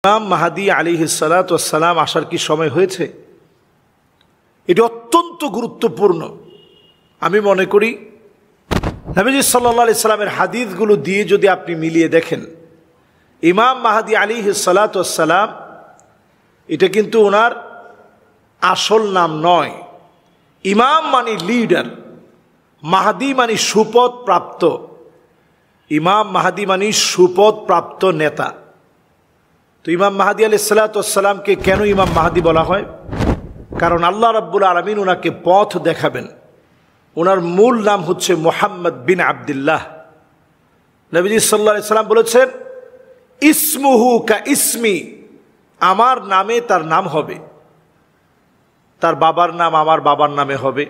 ইমাম মাহদী আলাইহিস সালাতু ওয়াস সালাম আসার কি সময় হয়েছে? এটি অত্যন্ত গুরুত্বপূর্ণ। আমি মনে করি নবীজি সাল্লাল্লাহু আলাইহি সাল্লামের হাদিসগুলো দিয়ে যদি আপনি মিলিয়ে দেখেন, ইমাম মাহদী আলাইহিস সালাতু ওয়াস সালাম এটা কিন্তু ওনার আসল নাম নয়। ইমাম মানে লিডার, মাহদী মানে সুপথ প্রাপ্ত। ইমাম মাহদী মানে সুপথ প্রাপ্ত নেতা। তো ইমাম মাহদী আলাইহিস সালাতু ওয়াস সালামকে কেন ইমাম মাহদী বলা হয়? কারণ আল্লাহ রাব্বুল আলামিন ওনাকে পথ দেখাবেন। ওনার মূল নাম হচ্ছে মুহাম্মদ বিন আব্দুল্লাহ। নবীজি সাল্লাল্লাহু আলাইহি সাল্লাম বলেছেন, ইসমুহু কা ইসমি, আমার নামে তার নাম হবে, তার বাবার নাম আমার বাবার নামে হবে।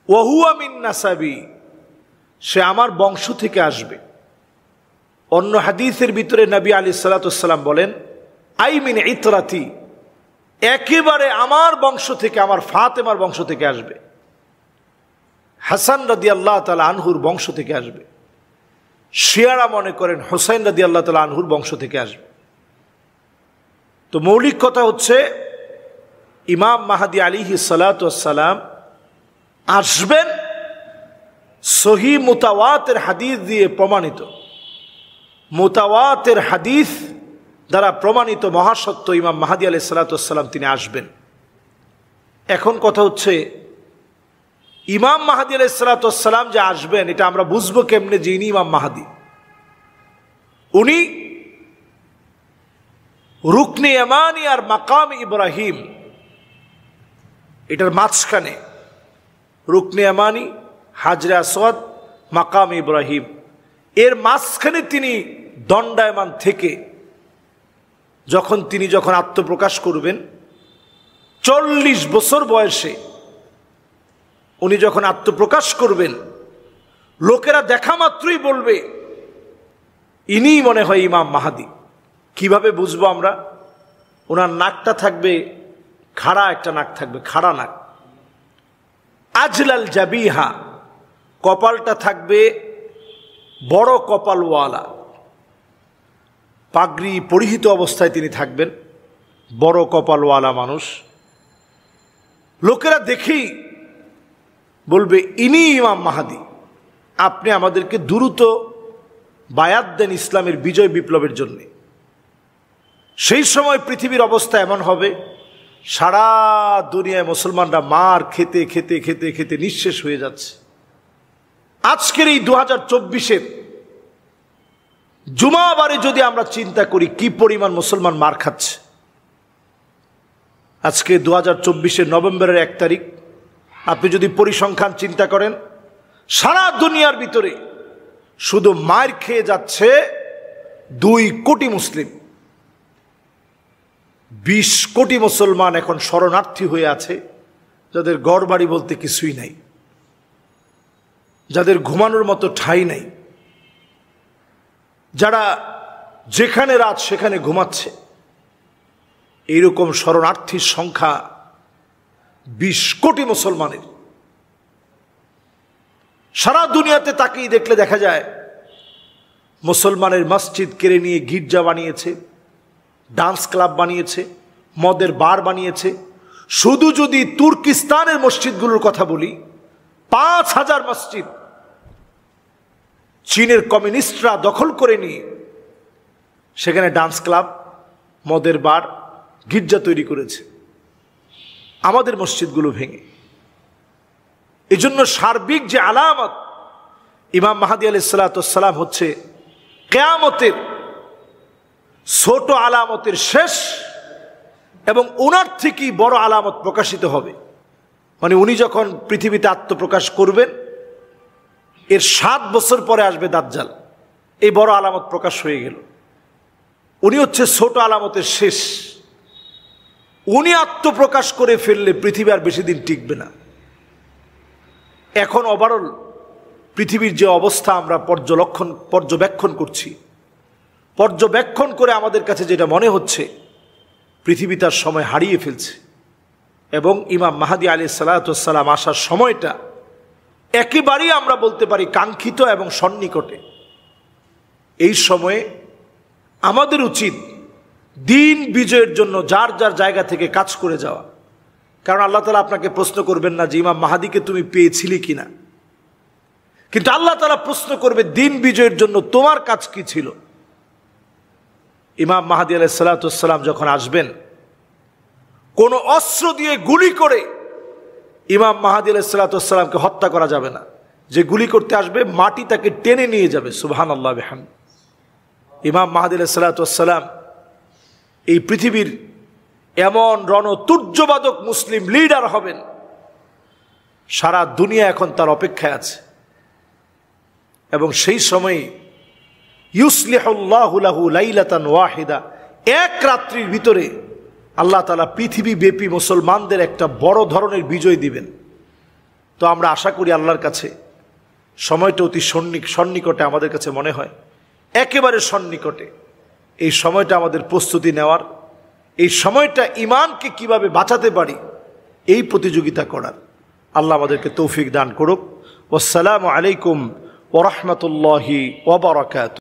ওয়া হুয়া মিন নাসাবি, সে আমার বংশ থেকে আসবে। অন্য হাদিসের ভিতরে নবী আলাইহিস সালাতু ওয়াস সালাম বলেন, আই মিন ইতরাতি, একেবারে আমার বংশ থেকে, আমার ফাতেমার বংশ থেকে আসবে। হাসান রাদিয়াল্লাহু তাআলা আনহুর বংশ থেকে আসবে। শিয়ারা মনে করেন হুসাইন রাদিয়াল্লাহু তাআলা আনহুর বংশ থেকে আসবে। তো মৌলিক কথা হচ্ছে ইমাম মাহদী আলাইহিস সালাতু ওয়াস সালাম আসবেন সহিহ মুতাওয়াতির হাদিস দিয়ে প্রমাণিত। মুতাওয়াতির হাদিস দ্বারা প্রমাণিত মহাসত্য ইমাম মাহদী আলাইহিস সালাতু ওয়াস সালাম তিনি আসবেন। এখন কথা হচ্ছে ইমাম মাহদী আলাইহিস সালাতু ওয়াস সালাম যে আসবেন, এটা আমরা বুঝবো কেমনে যে ইনি ইমাম মাহদী? উনি রুকনে ইয়ামানি আর মাকাম ইব্রাহিম, এটার মাঝখানে রুকনে ইয়ামানি, হাজরে আসওয়াদ, মাকাম ইব্রাহিম, এর মাঝখানে তিনি দণ্ডায়মান থেকে যখন আত্মপ্রকাশ করবেন, 40 বছর বয়সে উনি যখন আত্মপ্রকাশ করবেন, লোকেরা দেখা মাত্রই বলবে ইনিই মনে হয় ইমাম মাহদী। কিভাবে বুঝবো আমরা? ওনার নাকটা থাকবে খাড়া, একটা নাক থাকবে খাড়া নাক। আজলাল জাবিহা, কপালটা থাকবে বড় কপালওয়ালা। পাগড়ি পরিহিত অবস্থায় তিনি থাকবেন, বড় কপালওয়ালা মানুষ। লোকেরা দেখেই বলবে ইনি ইমাম মাহদী। আপনি আমাদেরকে দ্রুত বায়াত দেন ইসলামের বিজয় বিপ্লবের জন্য। সেই সময় পৃথিবীর অবস্থা এমন হবে, সারা দুনিয়ায় মুসলমানরা মার খেতে খেতে খেতে খেতে নিঃশেষ হয়ে যাচ্ছে। আজকের এই 2024-এর জুমাবারে যদি আমরা চিন্তা করি কি পরিমাণ মুসলমান মার খাচ্ছে। আজকে 2024-এর নভেম্বরের 1 তারিখ, আপনি যদি পরিসংখ্যান চিন্তা করেন, সারা দুনিয়ার ভিতরে শুধু মার খেয়ে যাচ্ছে 2 কোটি মুসলিম। 20 কোটি মুসলমান এখন শরণার্থী হয়ে আছে, যাদের ঘরবাড়ি বলতে কিছুই নাই, যাদের ঘুমানোর মতো ঠাঁই নাই, যারা যেখানে রাত সেখানে ঘুমাচ্ছে। এইরকম শরণার্থীর সংখ্যা 20 কোটি মুসলমানের। সারা দুনিয়াতে তাকিয়ে দেখলে দেখা যায় মুসলমানের মসজিদ কেড়ে নিয়ে গির্জা বানিয়েছে, ডান্স ক্লাব বানিয়েছে, মদের বার বানিয়েছে। শুধু যদি তুর্কিস্তানের মসজিদগুলোর কথা বলি, 5000 মসজিদ চীনের কমিউনিস্টরা দখল করে নিয়ে সেখানে ডান্স ক্লাব, মদের বার, গির্জা তৈরি করেছে আমাদের মসজিদগুলো ভেঙে। এজন্য সার্বিক যে আলামত ইমাম মাহদী আলাইহিস সালাতু ওয়াস সালাম হচ্ছে কিয়ামতের ছোট আলামতের শেষ, এবং ওনার থেকেই বড় আলামত প্রকাশিত হবে। মানে উনি যখন পৃথিবীতে আত্মপ্রকাশ করবেন, এর 7 বছর পরে আসবে দাজ্জাল। এই বড় আলামত প্রকাশ হয়ে গেল। উনি হচ্ছে ছোট আলামতের শেষ। উনি আত্মপ্রকাশ করে ফেললে পৃথিবী আর বেশি দিন টিকবে না। এখন ওভারঅল পৃথিবীর যে অবস্থা আমরা পর্যবেক্ষণ করছি, পর্যবেক্ষণ করে আমাদের কাছে যেটা মনে হচ্ছে, পৃথিবী তার সময় হারিয়ে ফেলছে। এবং ইমাম মাহদী আলাইহিস সালাতু ওয়াস সালাম আসার সময়টা একেবারেই আমরা বলতে পারি কাঙ্ক্ষিত এবং সন্নিকটে। এই সময়ে আমাদের উচিত দিন বিজয়ের জন্য যার যার জায়গা থেকে কাজ করে যাওয়া। কারণ আল্লাহ তাআলা আপনাকে প্রশ্ন করবেন না যে ইমাম মাহাদিকে তুমি পেয়েছিলি কিনা, কিন্তু আল্লাহ তাআলা প্রশ্ন করবে দিন বিজয়ের জন্য তোমার কাজ কি ছিল। ইমাম মাহদী আলাইহিস সালাতু ওয়াস সালাম যখন আসবেন, কোনো অস্ত্র দিয়ে গুলি করে ইমাম মাহদী আলাইহিস সালাতু ওয়াস সালামকে হত্যা করা যাবে না। যে গুলি করতে আসবে মাটি তাকে টেনে নিয়ে যাবে। সুবহানাল্লাহ বিহামদি। ইমাম মাহদী আলাইহিস সালাতু ওয়াস সালাম এই পৃথিবীর এমন রণতুর্যবাদক মুসলিম লিডার হবেন, সারা দুনিয়া এখন তার অপেক্ষায় আছে। এবং সেই সময় ইউসলিহুল্লাহু লাহু লাইলাতান ওয়াহিদা, এক রাত্রির ভিতরে আল্লাহ তাআলা পৃথিবী ব্যাপী মুসলমানদের একটা বড় ধরনের বিজয় দিবেন। তো আমরা আশা করি আল্লাহর কাছে সময়টা অতি সন্নিকটে আমাদের কাছে মনে হয়, একেবারে সন্নিকটে। এই সময়টা আমাদের প্রস্তুতি নেওয়ার, এই সময়টা ঈমানকে কিভাবে বাঁচাতে পারি এই প্রতিযোগিতা করার। আল্লাহ আমাদেরকে তৌফিক দান করুক। ওয়াসসালামু আলাইকুম ওয়া রাহমাতুল্লাহি ওয়া বারাকাতুহু।